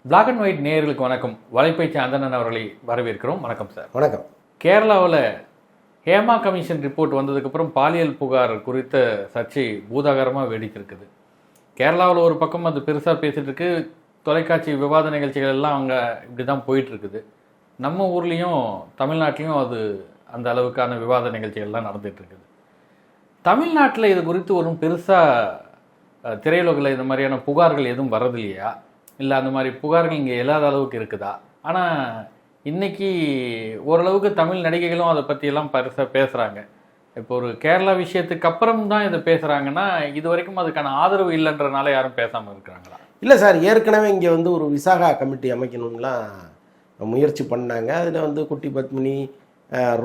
Black and white நேயர்களுக்கு வணக்கம். வலைப்பேச்சு அந்தணன் அவர்களை வரவேற்கிறோம். வணக்கம் சார். வணக்கம். கேரளாவில் ஹேமா கமிஷன் ரிப்போர்ட் வந்ததுக்கப்புறம் பாலியல் புகார் குறித்த சர்ச்சை பூதாகரமாக வெடித்திருக்குது. கேரளாவில் ஒரு பக்கம் அது பெருசாக பேசிகிட்டு இருக்கு. தொலைக்காட்சி விவாத நிகழ்ச்சிகள் எல்லாம் அங்கே இப்படி தான் போயிட்டுருக்குது. நம்ம ஊர்லேயும் தமிழ்நாட்டிலையும் அது அந்த அளவுக்கான விவாத நிகழ்ச்சிகள்லாம் நடந்துகிட்ருக்குது. தமிழ்நாட்டில் இது குறித்து ஒரு பெருசாக திரையுலகில் இந்த மாதிரியான புகார்கள் எதுவும் வர்றது இல்லையா, இல்லை அந்த மாதிரி புகார்கள் இங்கே இல்லாத அளவுக்கு இருக்குதா? ஆனால் இன்றைக்கி ஓரளவுக்கு தமிழ் நடிகைகளும் அதை பற்றியெல்லாம் பெருசாக பேசுகிறாங்க. இப்போ ஒரு கேரளா விஷயத்துக்கு அப்புறம் தான் இதை பேசுகிறாங்கன்னா, இது வரைக்கும் அதுக்கான ஆதரவு இல்லைன்றனால யாரும் பேசாமல் இருக்கிறாங்களா? இல்லை சார், ஏற்கனவே இங்கே ஒரு விசாகா கமிட்டி அமைக்கணும்லாம் முயற்சி பண்ணாங்க. அதில் குட்டி பத்மினி,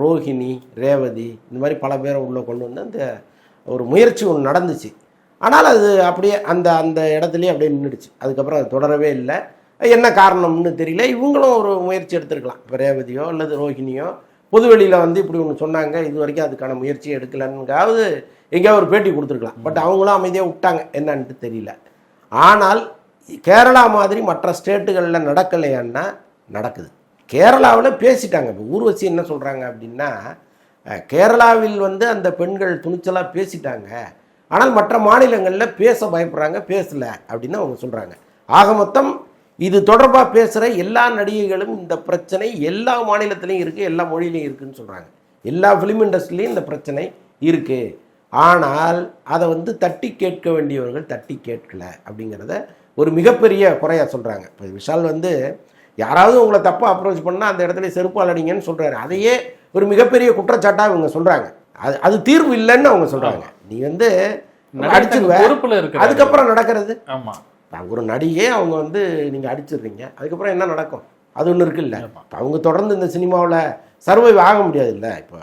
ரோஹிணி, ரேவதி இந்த மாதிரி பல பேரை உள்ளே கொண்டு வந்து அந்த ஒரு முயற்சி ஒன்று நடந்துச்சு. ஆனால் அது அப்படியே அந்த அந்த இடத்துலையே அப்படியே நின்றுடுச்சு. அதுக்கப்புறம் அது தொடரவே இல்லை. என்ன காரணம்னு தெரியல. இவங்களும் ஒரு முயற்சி எடுத்துருக்கலாம். இப்போ ரேவதியோ அல்லது ரோஹிணியோ பொதுவெளியில் இப்படி ஒன்று சொன்னாங்க, இது வரைக்கும் அதுக்கான முயற்சியை எடுக்கலன்னுக்காவது எங்கேயாவது ஒரு பேட்டி கொடுத்துருக்கலாம். பட் அவங்களும் அமைதியாக விட்டாங்க, என்னன்ட்டு தெரியல. ஆனால் கேரளா மாதிரி மற்ற ஸ்டேட்டுகளில் நடக்கலையான்னா நடக்குது. கேரளாவில் பேசிட்டாங்க. இப்போ ஊர்வசி என்ன சொல்கிறாங்க அப்படின்னா, கேரளாவில் அந்த பெண்கள் துணிச்சலாக பேசிட்டாங்க, ஆனால் மற்ற மாநிலங்களில் பேச பயப்படுறாங்க, பேசலை அப்படின்னு அவங்க சொல்கிறாங்க. ஆக மொத்தம் இது தொடர்பாக பேசுகிற எல்லா நடிகைகளும் இந்த பிரச்சனை எல்லா மாநிலத்திலையும் இருக்குது, எல்லா மொழியிலையும் இருக்குதுன்னு சொல்கிறாங்க. எல்லா ஃபிலிம் இண்டஸ்ட்ரிலையும் இந்த பிரச்சனை இருக்குது. ஆனால் அதை தட்டி கேட்க வேண்டியவர்கள் தட்டி கேட்கலை அப்படிங்கிறத ஒரு மிகப்பெரிய குறையாக சொல்கிறாங்க. இப்போ விஷால் யாராவது உங்களை தப்பாக அப்ரோச் பண்ணால் அந்த இடத்துல செருப்பால் அடிங்கன்னு சொல்கிறாரு. அதையே ஒரு மிகப்பெரிய குற்றச்சாட்டாக இவங்க சொல்கிறாங்க. அது தீர்வு இல்லைன்னு அவங்க சொல்கிறாங்க. நீ அடிச்சிருவேன், அதுக்கப்புறம் நடக்கிறது. ஆமாம், ஒரு நடிகை அவங்க நீங்கள் அடிச்சிடுறீங்க, அதுக்கப்புறம் என்ன நடக்கும்? அது ஒன்று இருக்குல்ல. இப்போ அவங்க தொடர்ந்து இந்த சினிமாவில் சர்வைவ் ஆக முடியாது இல்லை. இப்போ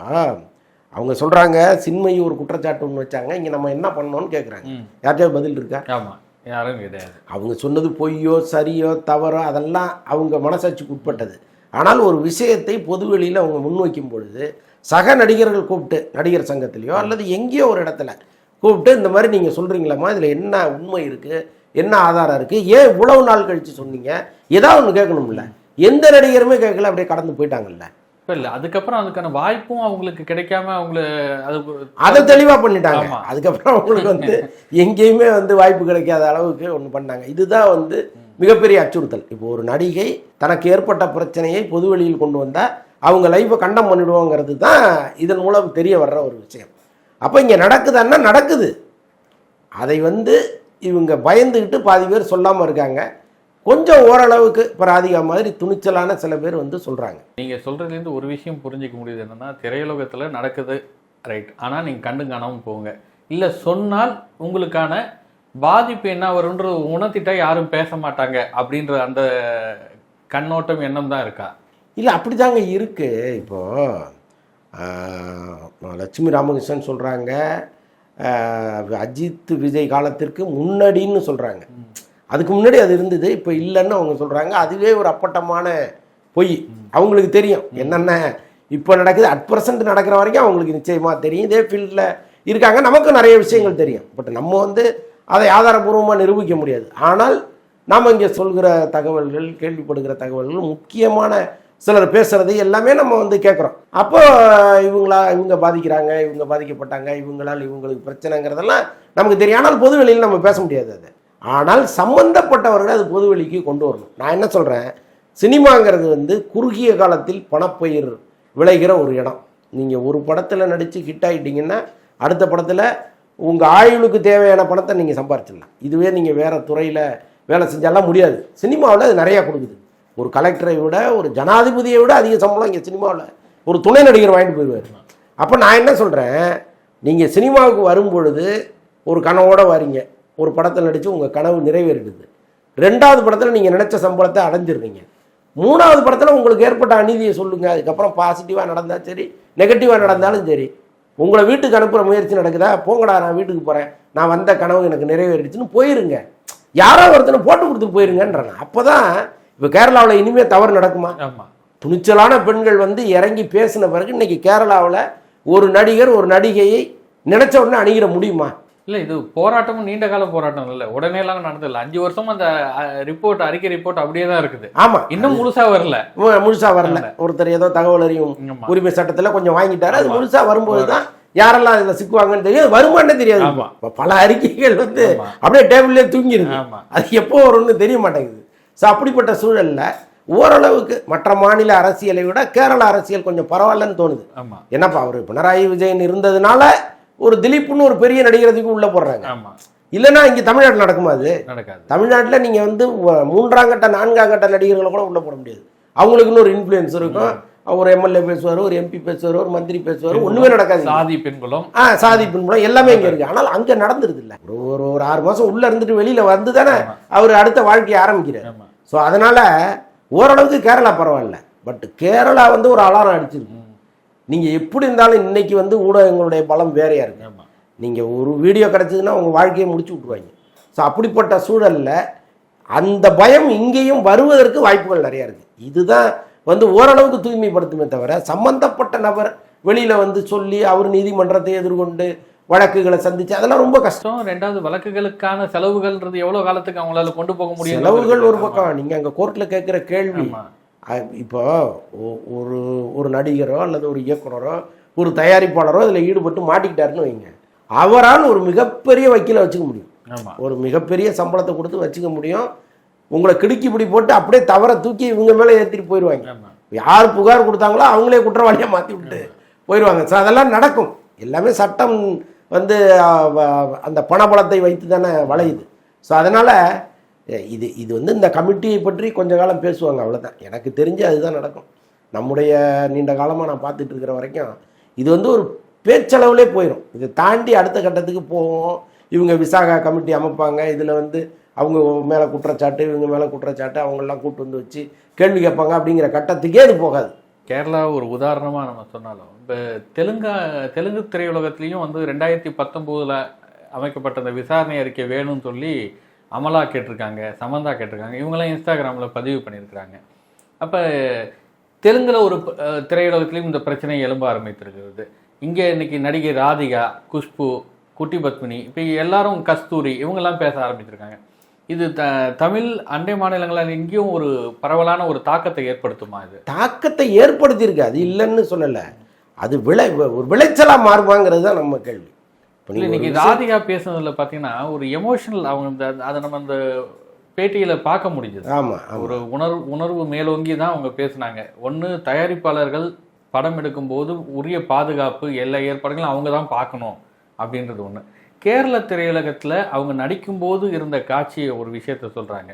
அவங்க சொல்கிறாங்க, சின்மையை ஒரு குற்றச்சாட்டு ஒன்று வச்சாங்க, இங்கே நம்ம என்ன பண்ணோன்னு கேட்குறாங்க. யார்கிட்டயாவது பதில் இருக்கா? ஆமாம், யாரும் கிடையாது. அவங்க சொன்னது பொய்யோ சரியோ தவறோ அதெல்லாம் அவங்க மனசாட்சிக்கு உட்பட்டது. ஆனால் ஒரு விஷயத்தை பொதுவெளியில் அவங்க முன்வைக்கும் பொழுது சக நடிகர்கள் கூப்பிட்டு, நடிகர் சங்கத்திலையோ அல்லது எங்கேயோ ஒரு இடத்துல கூப்பிட்டு, இந்த மாதிரி நீங்கள் சொல்கிறீங்களாம்மா, இதில் என்ன உண்மை இருக்குது, என்ன ஆதாரம் இருக்குது, ஏன் இவ்வளவு நாள் கழித்து சொன்னீங்க, ஏதாவது ஒன்று கேட்கணும்ல. எந்த நடிகருமே கேட்கல, அப்படியே கடந்து போயிட்டாங்கல்ல. இல்லை, அதுக்கப்புறம் அதுக்கான வாய்ப்பும் அவங்களுக்கு கிடைக்காம அவங்கள அதை தெளிவாக பண்ணிட்டாங்க. அதுக்கப்புறம் அவங்களுக்கு எங்கேயுமே வாய்ப்பு கிடைக்காத அளவுக்கு ஒன்று பண்ணாங்க. இதுதான் மிகப்பெரிய அச்சுறுத்தல். இப்போ ஒரு நடிகை தனக்கு ஏற்பட்ட பிரச்சனையை பொதுவெளியில் கொண்டு வந்தால் அவங்க லைஃப்பை கண்டம் பண்ணிடுவோங்கிறது தான் இதன் மூலம் தெரிய வர்ற ஒரு விஷயம். அப்போ இங்கே நடக்குதுன்னா நடக்குது. அதை இவங்க பயந்துக்கிட்டு பாதி பேர் சொல்லாமல் இருக்காங்க. கொஞ்சம் ஓரளவுக்கு இப்போ ராதிகா மாதிரி துணிச்சலான சில பேர் சொல்கிறாங்க. நீங்கள் சொல்கிறதுலேருந்து ஒரு விஷயம் புரிஞ்சிக்க முடியுது, என்னென்னா திரையுலகத்தில் நடக்குது ரைட், ஆனால் நீங்கள் கண்டு காணாமல் போங்க, இல்லை சொன்னால் உங்களுக்கான பாதிப்பு என்ன வரும்ன்ற உணர்த்திட்டா யாரும் பேச மாட்டாங்க அப்படின்ற அந்த கண்ணோட்டம் எண்ணம் தான் இருக்கா? இல்லை, அப்படி தாங்க இருக்குது. இப்போது லட்சுமி ராமகிருஷ்ணன் சொல்கிறாங்க, அஜித் விஜய் காலத்திற்கு முன்னாடின்னு சொல்கிறாங்க. அதுக்கு முன்னாடி அது இருந்தது, இப்போ இல்லைன்னு அவங்க சொல்கிறாங்க. அதுவே ஒரு அப்பட்டமான பொய். அவங்களுக்கு தெரியும் என்னென்ன இப்போ நடக்குது, @% நடக்கிற வரைக்கும் அவங்களுக்கு நிச்சயமாக தெரியும். இதே ஃபீல்டில் இருக்காங்க, நமக்கு நிறைய விஷயங்கள் தெரியும். பட் நம்ம அதை ஆதாரபூர்வமாக நிரூபிக்க முடியாது. ஆனால் நாம் இங்கே சொல்கிற தகவல்கள், கேள்விப்படுகிற தகவல்கள், முக்கியமான சிலர் பேசுகிறது எல்லாமே நம்ம கேட்குறோம். அப்போ இவங்க பாதிக்கிறாங்க, இவங்க பாதிக்கப்பட்டாங்க, இவங்களால் இவங்களுக்கு பிரச்சனைங்கிறதெல்லாம் நமக்கு தெரியும். ஆனால் பொதுவெளியில் நம்ம பேச முடியாது அது. ஆனால் சம்பந்தப்பட்டவர்களை அது பொதுவெளிக்கு கொண்டு வரணும். நான் என்ன சொல்கிறேன், சினிமாங்கிறது குறுகிய காலத்தில் பணப்பயிர் விளைகிற ஒரு இடம். நீங்கள் ஒரு படத்தில் நடித்து ஹிட் ஆகிட்டீங்கன்னா அடுத்த படத்தில் உங்கள் ஆயுளுக்கு தேவையான பணத்தை நீங்கள் சம்பாரிச்சிடலாம். இதுவே நீங்கள் வேறு துறையில் வேலை செஞ்சாலாம் முடியாது. சினிமாவில் அது நிறையா கொடுக்குது. ஒரு கலெக்டரை விட, ஒரு ஜனாதிபதியை விட அதிக சம்பளம் இங்கே சினிமாவில் ஒரு துணை நடிகர் வாங்கிட்டு போயிடுவார். அப்போ நான் என்ன சொல்கிறேன், நீங்கள் சினிமாவுக்கு வரும்பொழுது ஒரு கனவோடு வரீங்க, ஒரு படத்தில் நடித்து உங்கள் கனவு நிறைவேறிடுது. 2வது படத்தில் நீங்கள் நினச்ச சம்பளத்தை அடைஞ்சிடுறீங்க. 3வது படத்தில் உங்களுக்கு ஏற்பட்ட அநீதியை சொல்லுங்கள். அதுக்கப்புறம் பாசிட்டிவாக நடந்தால் சரி, நெகட்டிவாக நடந்தாலும் சரி, உங்களை வீட்டுக்கு அனுப்புகிற முயற்சி நடக்குதா, போங்கடா நான் வீட்டுக்கு போகிறேன், நான் வந்த கனவு எனக்கு நிறைவேறிடுச்சுன்னு போயிருங்க. யாரோ ஒருத்தனை போட்டு கொடுத்து போயிருங்கன்றாங்க. அப்போ தான் இப்போ கேரளாவில் இனிமேல் தவறு நடக்குமா? துணிச்சலான பெண்கள் இறங்கி பேசின பிறகு இன்றைக்கி கேரளாவில் ஒரு நடிகர் ஒரு நடிகையை நினச்ச உடனே அணுகிற முடியுமா? இல்லை இது போராட்டமும் நீண்ட கால போராட்டம் இல்லை, உடனே எல்லாம் நடந்ததில்லை. 5 வருஷம் அந்த அறிக்கை ரிப்போர்ட் அப்படியே தான் இருக்குது. ஆமா, இன்னும் முழுசா வரல. ஒருத்தர் ஏதோ தகவல் அறியும் உரிமை சட்டத்துல கொஞ்சம் வாங்கிட்டாரு. அது முழுசா வரும்போதுதான் யாரெல்லாம் இதுல சிக்குவாங்கன்னு தெரியும். வருமானே தெரியாது. பல அறிக்கைகள் வந்து அப்படியே டேபிள்லயே தூங்கிருக்கு. அது எப்போ வரும்னு தெரிய மாட்டேங்குது. ஸோ அப்படிப்பட்ட சூழல்ல ஓரளவுக்கு மற்ற மாநில அரசியலை விட கேரள அரசியல் கொஞ்சம் பரவாயில்லன்னு தோணுது. என்னப்பா அவரு பினராயி விஜயன் இருந்ததுனால ஒரு திலீப்னு ஒரு பெரிய நடிகரத்துக்கு உள்ள போடுறாங்க. இல்லைன்னா இங்க தமிழ்நாட்டில் நடக்குமா? அது நடக்காது. தமிழ்நாட்டில் நீங்க வந்து 3ஆம் கட்ட 4ஆம் கட்ட நடிகர்களை கூட உள்ள போட முடியாது. அவங்களுக்குன்னு ஒரு இன்ஃப்ளூயன்ஸ் இருக்கும். ஒரு எம்எல்ஏ பேசுவார், ஒரு எம்பி பேசுவார், ஒரு மந்திரி பேசுவார். ஒண்ணுமே நடக்காது. சாதி பின்புலம் எல்லாமே இங்க இருக்கு. ஆனால் அங்க நடந்துருது இல்ல. ஒரு 6 மாசம் உள்ள இருந்துட்டு வெளியில வந்து தானே அவர் அடுத்த வாழ்க்கையை ஆரம்பிக்கிறார். ஸோ அதனால ஓரளவுக்கு கேரளா பரவாயில்ல. பட் கேரளா வந்து ஒரு அலாரம் அடிச்சிருக்கு. நீங்க எப்படி இருந்தாலும் இன்னைக்கு வந்து ஊடகங்களுடைய பலம் வேறையா இருக்கு. நீங்க ஒரு வீடியோ கிடைச்சதுன்னா உங்க வாழ்க்கையை முடிச்சு விட்டுருவாங்க. ஸோ அப்படிப்பட்ட சூழல்ல அந்த பயம் இங்கேயும் வருவதற்கு வாய்ப்புகள் நிறைய இருக்கு. இதுதான் வந்து ஓரளவுக்கு தூய்மைப்படுத்துமே தவிர சம்பந்தப்பட்ட நபர் வெளியில வந்து சொல்லி அவர் நீதிமன்றத்தை எதிர்கொண்டு வழக்குகளை சந்திச்சு அதெல்லாம் ரொம்ப கஷ்டம். 2வது வழக்குகளுக்கான செலவுகள்ன்றது எவ்வளவு காலத்துக்கு அவங்களால கொண்டு போக முடியும்? செலவுகள் ஒரு பக்கம். நீங்க அங்க கோர்ட்ல கேட்கிற கேள்வி, இப்போ ஒரு நடிகரோ அல்லது ஒரு இயக்குனரோ ஒரு தயாரிப்பாளரோ இதில் ஈடுபட்டு மாட்டிக்கிட்டாருன்னு வைங்க, அவரால் ஒரு மிகப்பெரிய வக்கீலை வச்சுக்க முடியும். ஒரு மிகப்பெரிய சம்பளத்தை கொடுத்து வச்சுக்க முடியும். உங்களை கிடுக்கி பிடி போட்டு அப்படியே தவற தூக்கி இவங்க மேலே ஏற்றிட்டு போயிடுவாங்க. யார் புகார் கொடுத்தாங்களோ அவங்களே குற்றவாளியாக மாற்றி விட்டு போயிடுவாங்க. ஸோ அதெல்லாம் நடக்கும். எல்லாமே சட்டம் வந்து அந்த பணபலத்தை வைத்து தானே வளையுது. ஸோ அதனால் இது வந்து இந்த கமிட்டியை பற்றி கொஞ்ச காலம் பேசுவாங்க, அவ்வளோதான். எனக்கு தெரிஞ்சு அதுதான் நடக்கும். நம்முடைய நீண்ட காலமாக நான் பார்த்துட்டு இருக்கிற வரைக்கும் இது வந்து ஒரு பேச்சளவுலே போயிடும். இதை தாண்டி அடுத்த கட்டத்துக்கு போவோம். இவங்க விசாகா கமிட்டி அமைப்பாங்க. இதில் வந்து அவங்க மேலே குற்றச்சாட்டு, இவங்க மேலே குற்றச்சாட்டு, அவங்களெலாம் கூட்டு வந்து வச்சு கேள்வி கேட்பாங்க. அப்படிங்கிற கட்டத்துக்கே இது போகாது. கேரளா ஒரு உதாரணமாக நம்ம சொன்னாலும் இப்போ தெலுங்கு திரையுலகத்துலேயும் வந்து 2019 அமைக்கப்பட்ட அந்த விசாரணை அறிக்கை வேணும்னு சொல்லி அமலா கேட்டிருக்காங்க, சமந்தா கேட்டிருக்காங்க. இவங்கெல்லாம் இன்ஸ்டாகிராமில் பதிவு பண்ணியிருக்கிறாங்க. அப்போ தெலுங்கில் ஒரு திரையுலகத்துலேயும் இந்த பிரச்சனை எழும்ப ஆரம்பித்திருக்கிறது. இங்கே இன்னைக்கு நடிகை ராதிகா, குஷ்பு, குட்டி பத்மினி, இப்போ எல்லாரும் கஸ்தூரி, இவங்கெல்லாம் பேச ஆரம்பிச்சிருக்காங்க. இது தமிழ் அண்டை மாநிலங்களில் இங்கேயும் ஒரு பரவலான ஒரு தாக்கத்தை ஏற்படுத்துமா? இது தாக்கத்தை ஏற்படுத்தியிருக்கு, அது இல்லைன்னு சொல்லலை. அது ஒரு விளைச்சலாக மாறுவாங்கிறது தான் நம்ம கேள்வி. இன்னைக்கு ராதிகா பேசுனதுல பார்த்தீங்கன்னா ஒரு எமோஷனல், அவங்க அதை நம்ம அந்த பேட்டியில் பார்க்க முடிஞ்சது. ஒரு உணர்வு மேலோங்கி தான் அவங்க பேசினாங்க. ஒன்று, தயாரிப்பாளர்கள் படம் எடுக்கும்போது உரிய பாதுகாப்பு எல்லா ஏற்பாடுகளும் அவங்க தான் பார்க்கணும் அப்படின்றது ஒன்று. கேரள திரையுலகத்தில் அவங்க நடிக்கும்போது இருந்த காட்சியை ஒரு விஷயத்த சொல்கிறாங்க.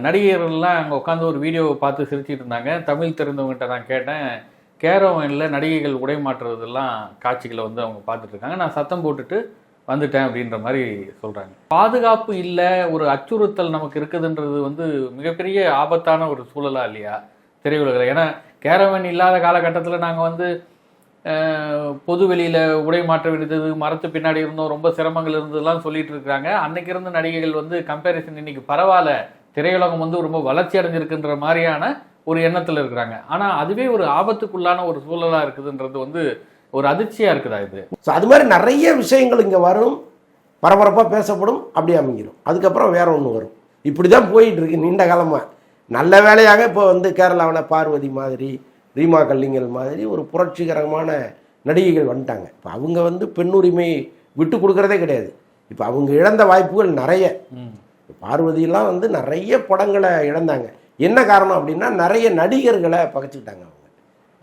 நடிகர்கள்லாம் அங்கே உட்காந்து ஒரு வீடியோவை பார்த்து சிரிச்சிட்டு இருந்தாங்க. தமிழ் தெரிந்தவங்ககிட்ட நான் கேட்டேன், கேரவனில் நடிகைகள் உடை மாற்றுறதெல்லாம் காட்சிகளை வந்து அவங்க பார்த்துட்டு இருக்காங்க, நான் சத்தம் போட்டுட்டு வந்துட்டேன் அப்படின்ற மாதிரி சொல்கிறாங்க. பாதுகாப்பு இல்லை, ஒரு அச்சுறுத்தல் நமக்கு இருக்குதுன்றது வந்து மிகப்பெரிய ஆபத்தான ஒரு சூழலாக இல்லையா திரையுலகில்? ஏன்னா கேரவன் இல்லாத காலகட்டத்தில் நாங்கள் வந்து பொது வெளியில் உடை மாற்ற வேண்டியது, மரத்து பின்னாடி இருந்தோம், ரொம்ப சிரமங்கள் இருந்ததுலாம் சொல்லிட்டு இருக்கிறாங்க. அன்னைக்கு இருந்த நடிகைகள் வந்து கம்பேரிசன் இன்னைக்கு பரவாயில்ல, திரையுலகம் வந்து ரொம்ப வளர்ச்சி அடைஞ்சிருக்குன்ற மாதிரியான ஒரு எண்ணத்தில் இருக்கிறாங்க. ஆனால் அதுவே ஒரு ஆபத்துக்குள்ளான ஒரு சூழலாக இருக்குதுன்றது வந்து ஒரு அதிர்ச்சியாக இருக்குதா இது? ஸோ அது மாதிரி நிறைய விஷயங்கள் இங்கே வரும், பரபரப்பாக பேசப்படும், அப்படியே அமைஞ்சிடும். அதுக்கப்புறம் வேற ஒன்று வரும். இப்படி தான் போயிட்டு இருக்கு நீண்ட காலமாக. நல்ல வேலையாக இப்போ வந்து கேரளாவில் பார்வதி மாதிரி, ரீமா கல்லிங்கல் மாதிரி ஒரு புரட்சிகரமான நடிகைகள் வந்துட்டாங்க. இப்போ அவங்க வந்து பெண்ணுரிமை விட்டு கொடுக்கறதே கிடையாது. இப்போ அவங்க இழந்த வாய்ப்புகள் நிறைய. பார்வதியெல்லாம் வந்து நிறைய படங்களை இழந்தாங்க. என்ன காரணம் அப்படின்னா நிறைய நடிகர்களை பகைச்சிக்கிட்டாங்க. அவங்க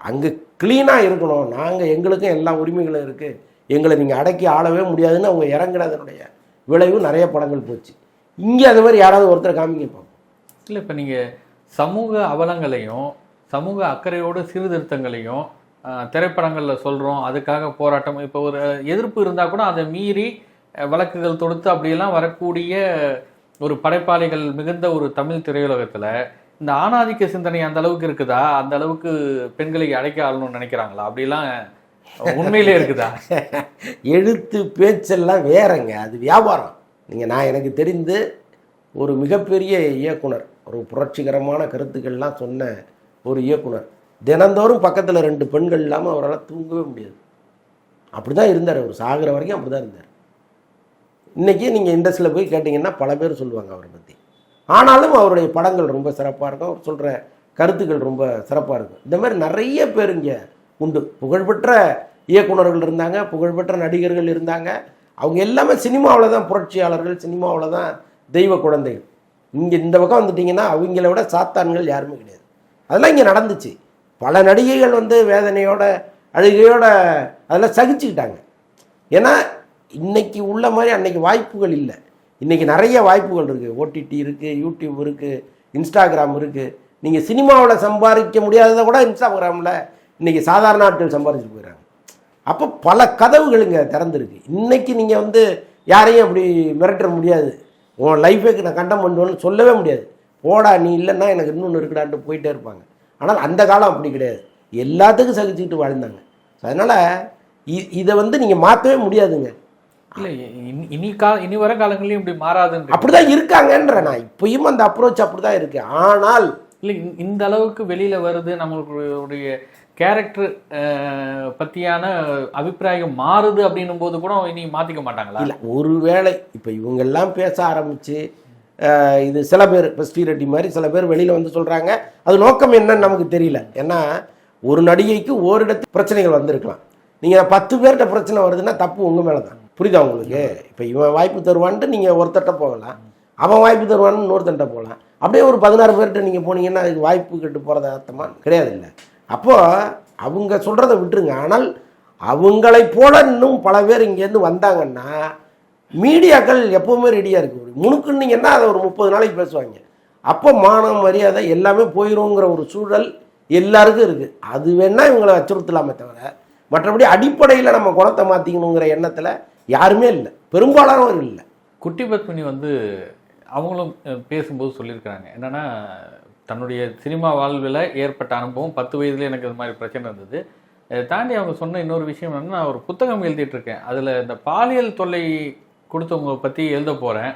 அங்கே க்ளீனாக இருக்கணும், நாங்கள் எங்களுக்கும் எல்லா உரிமைகளும் இருக்குது, எங்களை நீங்கள் அடக்கி ஆளவே முடியாதுன்னு அவங்க இறங்குறதனுடைய விளைவு நிறைய படங்கள் போச்சு. இங்கே அது மாதிரி யாராவது ஒருத்தர் காமிக்க பார்ப்போம். இல்லை, இப்போ நீங்கள் சமூக அவலங்களையும் சமூக அக்கறையோடு சீர்திருத்தங்களையும் திரைப்படங்களில் சொல்கிறோம், அதுக்காக போராட்டம், இப்போ ஒரு எதிர்ப்பு இருந்தால் கூட அதை மீறி வழக்குகள் தொடுத்து அப்படியெல்லாம் வரக்கூடிய ஒரு படைப்பாளிகள் மிகுந்த ஒரு தமிழ் திரையுலகத்தில் இந்த ஆணாதிக்க சிந்தனை அந்த அளவுக்கு இருக்குதா? அந்த அளவுக்கு பெண்களை அடைக்க ஆளணும்னு நினைக்கிறாங்களா? அப்படிலாம் உண்மையிலே இருக்குதா? எழுத்து பேச்செல்லாம் வேறங்க, அது வியாபாரம். நான் எனக்கு தெரிந்து ஒரு மிகப்பெரிய இயக்குனர், ஒரு புரட்சிகரமான கருத்துக்கள்லாம் சொன்ன ஒரு இயக்குனர், தினந்தோறும் பக்கத்தில் 2 பெண்கள் இல்லாமல் அவரால் தூங்கவே முடியாது. அப்படி தான் இருந்தார். அவர் சாகிற வரைக்கும் அப்படி தான் இருந்தார். இன்றைக்கி நீங்கள் இண்டஸ்ட்ரியில் போய் கேட்டிங்கன்னா பல பேர் சொல்லுவாங்க அவரை பற்றி. ஆனாலும் அவருடைய படங்கள் ரொம்ப சிறப்பாக இருக்கும், அவர் சொல்கிற கருத்துக்கள் ரொம்ப சிறப்பாக இருக்கும். இந்த மாதிரி நிறைய பேர் இங்கே உண்டு. புகழ்பெற்ற இயக்குனர்கள் இருந்தாங்க, புகழ்பெற்ற நடிகர்கள் இருந்தாங்க. அவங்க எல்லாமே சினிமாவில் தான் புரட்சியாளர்கள், சினிமாவில் தான் தெய்வ குழந்தைகள். இங்கே இந்த பக்கம் வந்துட்டிங்கன்னா அவங்கள விட சாத்தான்கள் யாருமே கிடையாது. அதெல்லாம் இங்கே நடந்துச்சு. பல நடிகைகள் வந்து வேதனையோட அழுகையோட அதெல்லாம் சகிச்சுக்கிட்டாங்க. ஏன்னா இன்றைக்கி உள்ள மாதிரி அன்றைக்கி வாய்ப்புகள் இல்லை. இன்றைக்கி நிறைய வாய்ப்புகள் இருக்குது. ஓடிடி இருக்குது, யூடியூப் இருக்குது, இன்ஸ்டாகிராம் இருக்குது. நீங்கள் சினிமாவில் சம்பாதிக்க முடியாததை கூட இன்ஸ்டாகிராமில் இன்றைக்கி சாதாரண ஆட்கள் சம்பாதிச்சுட்டு போயிடறாங்க. அப்போ பல கதவுகளுங்க திறந்துருக்கு. இன்றைக்கி நீங்கள் வந்து யாரையும் அப்படி மிரட்ட முடியாது. உன் லைஃபுக்கு நான் கண்டம் பண்ணுவேன்னு சொல்லவே முடியாது. போடா நீ இல்லைன்னா எனக்கு இன்னொன்று இருக்குடான்ட்டு போயிட்டே இருப்பாங்க. ஆனால் அந்த காலம் அப்படி கிடையாது. எல்லாத்துக்கும் சகிச்சுக்கிட்டு வாழ்ந்தாங்க. அதனால் இதை வந்து நீங்கள் மாற்றவே முடியாதுங்க. இல்லை இனி வர காலங்களையும் இப்படி மாறாதுன்னு அப்படிதான் இருக்காங்கன்ற நான் இப்பயும் அந்த அப்ரோச் அப்படிதான் இருக்கு. ஆனால் இல்லை இந்த அளவுக்கு வெளியில வருது, நம்மளுடைய கேரக்டர் பத்தியான அபிப்பிராயம் மாறுது அப்படின்னும் போது கூட இனி மாத்திக்க மாட்டாங்களா? இல்லை, ஒருவேளை இப்போ இவங்கெல்லாம் பேச ஆரம்பிச்சு இது சில பேர் இப்போ ஸ்ரீரெட்டி மாதிரி சில பேர் வெளியில் வந்து சொல்கிறாங்க. அது நோக்கம் என்னன்னு நமக்கு தெரியல. ஏன்னா ஒரு நடிகைக்கு ஓரிடத்து பிரச்சனைகள் வந்திருக்கலாம். நீங்கள் 10 பேர்கிட்ட பிரச்சனை வருதுன்னா தப்பு உங்கள் மேலே தான். புரியுதா உங்களுக்கு? இப்போ இவன் வாய்ப்பு தருவான்ட்டு நீங்கள் ஒருத்தட்ட போகலாம், அவன் வாய்ப்பு தருவான்னு இன்னொருத்தட்ட போகலாம். அப்படியே ஒரு 16 பேர்கிட்ட நீங்கள் போனீங்கன்னா அதுக்கு வாய்ப்பு கெட்டு போகிறத அர்த்தமா கிடையாது. இல்லை, அப்போது அவங்க சொல்கிறத விட்டுருங்க. ஆனால் அவங்களை போல இன்னும் பல பேர் இங்கேருந்து வந்தாங்கன்னா மீடியாக்கள் எப்போவுமே ரெடியாக இருக்குது. முணுக்குன்னீங்கன்னா அதை ஒரு 30 நாளைக்கு பேசுவாங்க. அப்போ மானம் மரியாதை எல்லாமே போயிடுங்கிற ஒரு சூழல் எல்லாருக்கும் இருக்குது. அது வேணால் இவங்களை அச்சுறுத்தலாமே தவிர மற்றபடி அடிப்படையில் நம்ம குணத்தை மாற்றிக்கணுங்கிற எண்ணத்தில் யாருமே இல்லை, பெரும்பாலானவர் இல்லை. குட்டி பத்மினி வந்து அவங்களும் பேசும்போது சொல்லியிருக்கிறாங்க என்னென்னா, தன்னுடைய சினிமா வாழ்வில் ஏற்பட்ட அனுபவம் 10 வயதுல எனக்கு இது மாதிரி பிரச்சனை இருந்தது. தாண்டி அவங்க சொன்ன இன்னொரு விஷயம் என்னன்னா, நான் ஒரு புத்தகம் எழுதிட்டு இருக்கேன், அதில் இந்த பாலியல் தொல்லை கொடுத்தவங்க பற்றி எழுத போகிறேன்.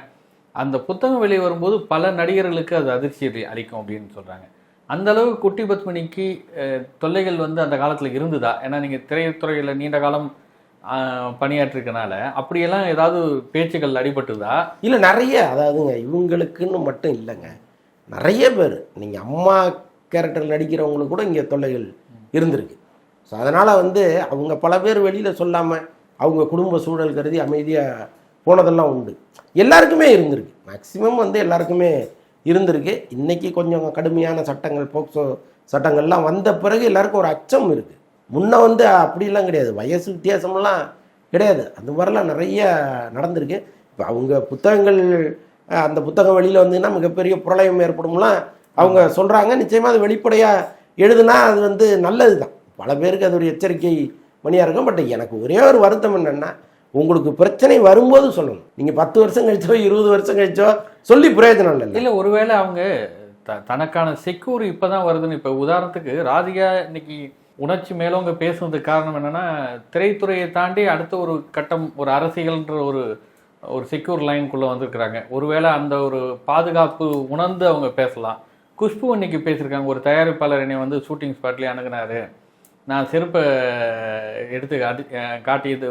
அந்த புத்தகம் வெளியே வரும்போது பல நடிகர்களுக்கு அது அதிர்ச்சி அளிக்கும் அப்படின்னு சொல்கிறாங்க. அந்த அளவுக்கு குட்டி பத்மினிக்கு தொல்லைகள் வந்து அந்த காலத்தில் இருந்ததா? ஏன்னா நீங்கள் திரைத்துறையில் நீண்ட காலம் பணியாற்றிருக்கனால அப்படியெல்லாம் ஏதாவது பேச்சுக்கள் அடிபட்டுதா? இல்லை, நிறைய. அதாவதுங்க இவங்களுக்குன்னு மட்டும் இல்லைங்க, நிறைய பேர் நீங்கள் அம்மா கேரக்டர் நடிக்கிறவங்களுக்கு கூட இங்கே தொல்லைகள் இருந்திருக்கு. ஸோ அதனால் வந்து அவங்க பல பேர் வெளியில் சொல்லாமல் அவங்க குடும்ப சூழல் கருதி அமைதியாக போனதெல்லாம் உண்டு. எல்லாருக்குமே இருந்திருக்கு, மேக்சிமம் வந்து எல்லாருக்குமே இருந்திருக்கு. இன்றைக்கி கொஞ்சம் கடுமையான சட்டங்கள், போக்சோ சட்டங்கள்லாம் வந்த பிறகு எல்லாருக்கும் ஒரு அச்சம் இருக்குது. முன்ன வந்து அப்படிலாம் கிடையாது, வயசு வித்தியாசமெல்லாம் கிடையாது. அந்த மாதிரிலாம் நிறைய நடந்திருக்கு. இப்போ அவங்க புத்தகங்கள் அந்த புத்தகம் வெளியில் வந்ததுன்னா மிகப்பெரிய பிரளயம் ஏற்படும்லாம் அவங்க சொல்கிறாங்க. நிச்சயமாக அது வெளிப்படையாக எழுதுனா அது வந்து நல்லது தான், பல பேருக்கு அது ஒரு எச்சரிக்கை மணியாக இருக்கும். பட் எனக்கு ஒரே ஒரு வருத்தம் என்னென்னா, உங்களுக்கு பிரச்சனை வரும்போது சொல்லணும். நீங்கள் 10 வருஷம் கழிச்சோ 20 வருஷம் கழிச்சோ சொல்லி பிரயோஜனம் இல்லை. இல்லை, ஒருவேளை அவங்க தனக்கான செக்யூர் இப்போ தான் வருதுன்னு. இப்போ உதாரணத்துக்கு ராதிகா இன்னைக்கு உணர்ச்சி மேலவங்க பேசுனதுக்கு காரணம் என்னென்னா, திரைத்துறையை தாண்டி அடுத்த ஒரு கட்டம் ஒரு அரசியல்ன்ற ஒரு செக்யூர் லைனுக்குள்ளே வந்திருக்கிறாங்க. ஒருவேளை அந்த ஒரு பாதுகாப்பு உணர்ந்து அவங்க பேசலாம். குஷ்பு இன்னைக்கு பேசியிருக்காங்க, ஒரு தயாரிப்பாளர் என்னை வந்து ஷூட்டிங் ஸ்பாட்லேயே அணுகுனாரு, நான் செருப்பை எடுத்து காட்டியது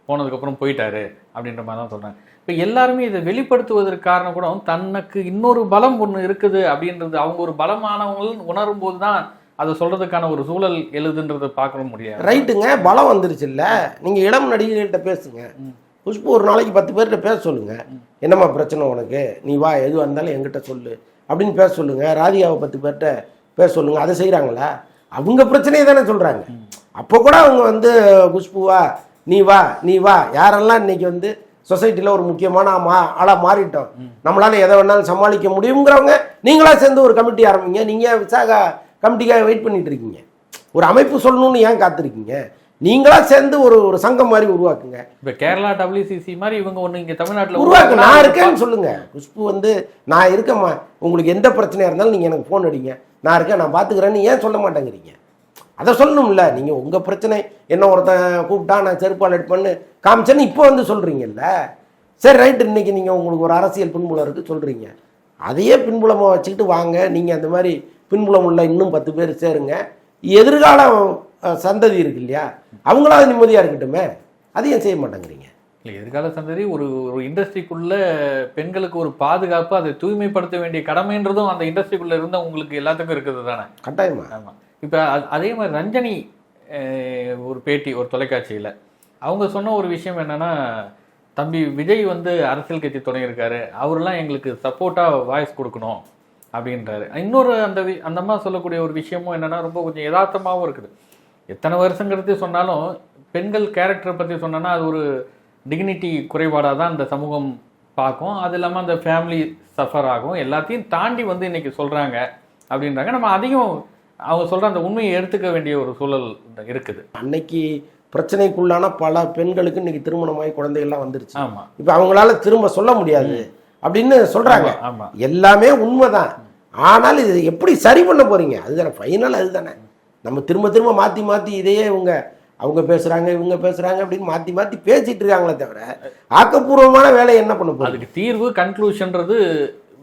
போனதுக்கப்புறம் போயிட்டாரு அப்படின்ற மாதிரி தான் சொல்கிறாங்க. இப்போ எல்லாருமே இதை வெளிப்படுத்துவதற்கு காரணம் கூட தனக்கு இன்னொரு பலம் ஒன்று இருக்குது அப்படின்றது, அவங்க ஒரு பலமானவங்களும் உணரும் போது தான் அதை சொல்கிறதுக்கான ஒரு சூழல் எழுதுன்றதை பார்க்க முடியாது. ரைட்டுங்க, பலம் வந்துருச்சு இல்லை. நீங்கள் இளம் நடிகர்கள்ட்ட பேசுங்க. குஷ்பு ஒரு நாளைக்கு 10 பேர்கிட்ட பேச சொல்லுங்கள், என்னம்மா பிரச்சனை உனக்கு, நீ வா, எது வந்தாலும் என்கிட்ட சொல்லு அப்படின்னு பேச சொல்லுங்கள். ராதிகாவை 10 பேர்கிட்ட பேச சொல்லுங்கள். அதை செய்கிறாங்களா? அவங்க பிரச்சனையை தானே சொல்கிறாங்க. அப்போ கூட அவங்க வந்து குஷ்புவா நீ வா நீ வா, யாரெல்லாம் இன்னைக்கு வந்து சொசைட்டியில் ஒரு முக்கியமான ஆளாக மாறிட்டோம், நம்மளால எதை வேணாலும் சமாளிக்க முடியுங்கிறவங்க நீங்களா சேர்ந்து ஒரு கமிட்டி ஆரம்பிங்க. நீங்கள் விசாகா கமிட்டிக்காக வெயிட் பண்ணிட்டு இருக்கீங்க, ஒரு அமைப்பு சொல்லணும்னு ஏன் காத்திருக்கீங்க? நீங்களா சேர்ந்து ஒரு சங்கம் மாதிரி உருவாக்குங்க. இப்போ கேரளா WCC மாதிரி இவங்க ஒன்று இங்கே தமிழ்நாட்டில் உருவாக்கு. நான் இருக்கேன்னு சொல்லுங்க. குஷ்பு வந்து நான் இருக்கேம்மா, உங்களுக்கு எந்த பிரச்சனையாக இருந்தாலும் நீங்கள் எனக்கு ஃபோன் அடிங்க, நான் இருக்கேன், நான் பார்த்துக்கிறேன்னு ஏன் சொல்ல மாட்டேங்கிறீங்க? அதை சொல்லணும்ல. நீங்கள் உங்கள் பிரச்சனை என்ன ஒருத்தன் கூப்பிட்டா நான் செருப்பால் எடுப்பேன்னு காமிச்சேன்னு இப்போ வந்து சொல்கிறீங்கல்ல. சரி ரைட்டு, இன்றைக்கி நீங்கள் உங்களுக்கு ஒரு அரசியல் பின்புலம் இருக்குது சொல்கிறீங்க, அதையே பின்புலமாக வச்சுக்கிட்டு வாங்க. நீங்கள் அந்த மாதிரி பின்புலம் உள்ள இன்னும் 10 பேர் சேருங்க. எதிர்கால சந்ததி இருக்கு இல்லையா, அவங்களாவது நிம்மதியாக இருக்கட்டுமே. அதையும் செய்ய மாட்டேங்கிறீங்க. இல்லை, எதிர்கால சந்ததி ஒரு ஒரு இண்டஸ்ட்ரிக்குள்ள பெண்களுக்கு ஒரு பாதுகாப்பு, அதை தூய்மைப்படுத்த வேண்டிய கடமைன்றதும் அந்த இண்டஸ்ட்ரிக்குள்ள இருந்தால் உங்களுக்கு எல்லாத்துக்கும் இருக்குது தானே? கட்டாயமா. ஆமாம். இப்போ அதே மாதிரி ரஞ்சனி ஒரு பேட்டி ஒரு தொலைக்காட்சியில் அவங்க சொன்ன ஒரு விஷயம் என்னன்னா, தம்பி விஜய் வந்து அரசியல் கட்சி தொடங்கியிருக்காரு, அவரெல்லாம் எங்களுக்கு சப்போர்ட்டாக வாய்ஸ் கொடுக்கணும் அப்படின்றாரு. இன்னொரு அந்த அம்மா சொல்லக்கூடிய ஒரு விஷயமும் என்னன்னா, ரொம்ப கொஞ்சம் யதார்த்தமாகவும் இருக்குது. எத்தனை வருஷங்கிறது சொன்னாலும் பெண்கள் கேரக்டரை பற்றி சொன்னோன்னா அது ஒரு டிக்னிட்டி குறைபாடாக தான் இந்த சமூகம் பார்க்கும். அது இல்லாமல் அந்த ஃபேமிலி சஃபர் ஆகும். எல்லாத்தையும் தாண்டி வந்து இன்னைக்கு சொல்கிறாங்க அப்படின்றாங்க. நம்ம அதிகம் அவங்க சொல்கிற அந்த உண்மையை எடுத்துக்க வேண்டிய ஒரு சூழல் இருக்குது. அன்னைக்கு பிரச்சனைக்குள்ளான பல பெண்களுக்கு இன்னைக்கு திருமணமாகி குழந்தைகள்லாம் வந்துருச்சு. ஆமாம். இப்போ அவங்களால திரும்ப சொல்ல முடியாது அப்படின்னு சொல்கிறாங்க. ஆமாம், எல்லாமே உண்மைதான். ஆனால் இது எப்படி சரி பண்ண போகிறீங்க? அதுதானே ஃபைனல். அதுதானே நம்ம திரும்ப திரும்ப மாற்றி மாற்றி இதையே அவங்க பேசுகிறாங்க இவங்க பேசுகிறாங்க அப்படின்னு மாற்றி மாற்றி பேசிகிட்டு இருக்காங்களே தவிர ஆக்கப்பூர்வமான வேலையை என்ன பண்ண போகுது? அதுக்கு தீர்வு கன்க்ளூஷன்றது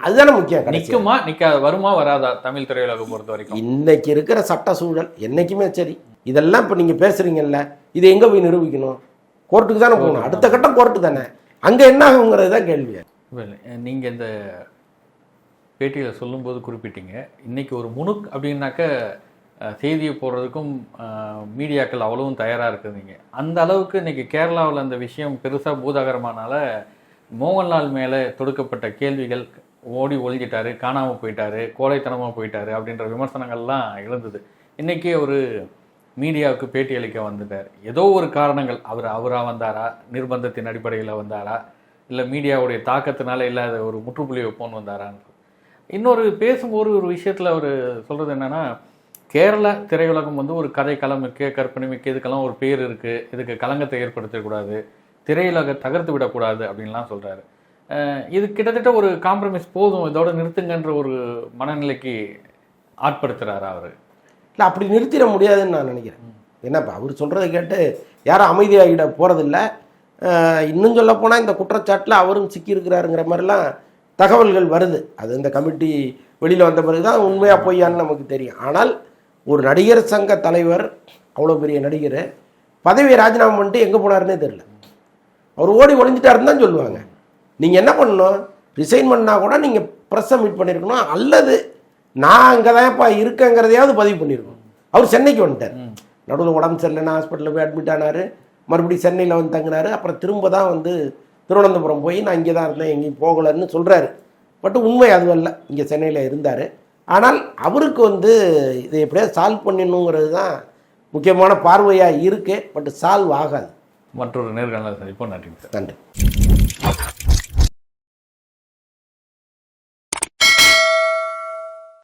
அதுதானே முக்கியம். நிற்குமா நிற்காத வருமா வராதா தமிழ் திரையுலகம் பொறுத்த வரைக்கும்? இன்னைக்கு இருக்கிற சட்ட சூழல் என்னைக்குமே சரி. இதெல்லாம் இப்போ நீங்கள் பேசுகிறீங்கல்ல, இதை எங்கே போய் நிரூபிக்கணும்? கோர்ட்டுக்கு தானே போகணும். அடுத்த கட்டம் கோர்ட்டு தானே. அங்கே என்ன ஆகுங்கிறது தான் கேள்வி. நீங்கள் இந்த பேட்டியில் சொல்லும்போது குறிப்பிட்டீங்க, இன்னைக்கு ஒரு முணுக் அப்படின்னாக்க செய்தியை போடுறதுக்கும் மீடியாக்கள் அவ்வளவும் தயாராக இருக்குதுங்க. அந்த அளவுக்கு இன்னைக்கு கேரளாவில் அந்த விஷயம் பெருசாக பூதாகரமானால மோகன்லால் மேலே தொடுக்கப்பட்ட கேள்விகள், ஓடி ஒழிஞ்சிட்டாரு, காணாமல் போயிட்டாரு, கோழைத்தனமாக போயிட்டாரு அப்படின்ற விமர்சனங்கள்லாம் எழுந்தது. இன்றைக்கி ஒரு மீடியாவுக்கு பேட்டி அளிக்க வந்துட்டார். ஏதோ ஒரு காரணங்கள், அவராக வந்தாரா, நிர்பந்தத்தின் அடிப்படையில் வந்தாரா, இல்லை மீடியாவுடைய தாக்கத்தினால இல்லாத ஒரு முற்றுப்புள்ளி வைப்போன்னு வந்தாரான்னு. இன்னொரு பேசும்போது ஒரு விஷயத்தில் அவர் சொல்கிறது என்னென்னா, கேரள திரையுலகம் வந்து ஒரு கதை களமிக்க கற்பனை மிக்க இதுக்கெல்லாம் ஒரு பேர் இருக்குது, இதுக்கு களங்கத்தை ஏற்படுத்தக்கூடாது, திரையுலக தகர்த்து விடக்கூடாது அப்படின்லாம் சொல்கிறாரு. இது கிட்டத்தட்ட ஒரு காம்ப்ரமைஸ், போதும் இதோட நிறுத்துங்கன்ற ஒரு மனநிலைக்கு ஆட்படுத்துகிறாரா அவர்? இல்லை, அப்படி நிறுத்திட முடியாதுன்னு நான் நினைக்கிறேன். என்னப்பா அவர் சொல்கிறத கேட்டு யாரும் அமைதியாகிட போகிறதில்ல. இன்னும் சொல்ல போனால் இந்த குற்றச்சாட்டில் அவரும் சிக்கியிருக்கிறாருங்கிற மாதிரிலாம் தகவல்கள் வருது. அது இந்த கமிட்டி வெளியில் வந்த பிறகு தான் உண்மையாக பொய்யான்னு நமக்கு தெரியும். ஆனால் ஒரு நடிகர் சங்க தலைவர், அவ்வளோ பெரிய நடிகர், பதவியை ராஜினாமா பண்ணிட்டு எங்கே போனாருன்னே தெரியல. அவர் ஓடி ஒழிஞ்சிட்டாருன்னு தான் சொல்லுவாங்க. நீங்கள் என்ன பண்ணணும்? ரிசைன் பண்ணால் கூட நீங்கள் ப்ரெஸ்ஸை மீட் பண்ணியிருக்கணும், அல்லது நான் அங்கே தான்ப்பா இருக்கேங்கிறதையாவது பதிவு பண்ணியிருக்கணும். அவர் சென்னைக்கு வந்துட்டார். நடுவில் உடம்பு சரியில்லைன்னா ஹாஸ்பிட்டலில் போய் அட்மிட் ஆனார். மறுபடியும் சென்னையில் வந்து தங்கினார். அப்புறம் திரும்ப தான் வந்து திருவனந்தபுரம் போய் நான் இங்கே தான் இருந்தேன், எங்கேயும் போகலைன்னு சொல்கிறாரு. பட் உண்மை அதுவல்ல, இங்கே சென்னையில் இருந்தார். ஆனால் அவருக்கு வந்து இதை எப்படியாவது சால்வ் பண்ணிடணுங்கிறது தான் முக்கியமான பார்வையாக இருக்குது. பட் சால்வ் ஆகாது. மற்றொரு நேர்காணல் சந்திப்போம். நன்றி சார். நன்றி.